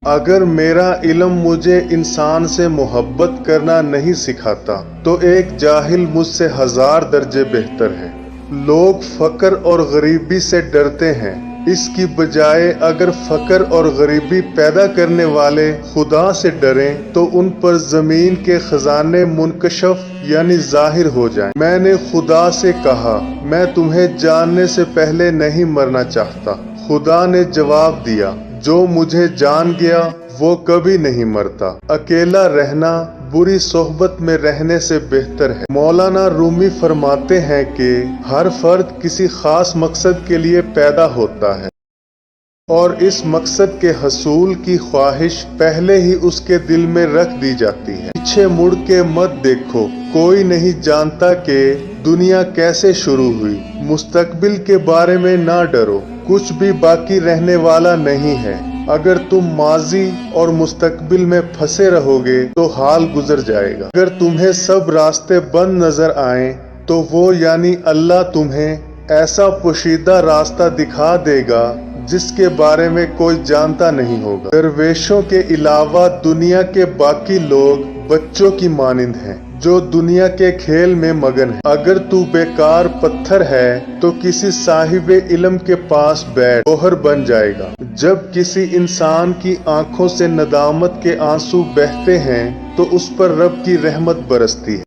اگر میرا علم مجھے انسان سے محبت کرنا نہیں سکھاتا تو ایک جاہل مجھ سے 1000 درجے بہتر ہے۔ لوگ فقر اور غریبی سے ڈرتے ہیں، اس کی بجائے اگر فقر اور غریبی پیدا کرنے والے خدا سے ڈریں تو ان پر زمین کے خزانے منکشف یعنی ظاہر ہو جائیں۔ میں نے خدا سے کہا، میں تمہیں جاننے سے پہلے نہیں مرنا چاہتا۔ خدا نے جواب دیا، جو مجھے جان گیا وہ کبھی نہیں مرتا۔ اکیلا رہنا بری صحبت میں رہنے سے بہتر ہے۔ مولانا رومی فرماتے ہیں کہ ہر فرد کسی خاص مقصد کے لیے پیدا ہوتا ہے اور اس مقصد کے حصول کی خواہش پہلے ہی اس کے دل میں رکھ دی جاتی ہے۔ پیچھے مڑ کے مت دیکھو، کوئی نہیں جانتا کہ دنیا کیسے شروع ہوئی۔ مستقبل کے بارے میں نہ ڈرو، کچھ بھی باقی رہنے والا نہیں ہے۔ اگر تم ماضی اور مستقبل میں پھنسے رہو گے تو حال گزر جائے گا۔ اگر تمہیں سب راستے بند نظر آئیں تو وہ یعنی اللہ تمہیں ایسا پوشیدہ راستہ دکھا دے گا جس کے بارے میں کوئی جانتا نہیں ہوگا۔ درویشوں کے علاوہ دنیا کے باقی لوگ بچوں کی مانند ہیں جو دنیا کے کھیل میں مگن ہے۔ اگر تو بیکار پتھر ہے تو کسی صاحب علم کے پاس بیٹھ، گوہر بن جائے گا۔ جب کسی انسان کی آنکھوں سے ندامت کے آنسو بہتے ہیں تو اس پر رب کی رحمت برستی ہے۔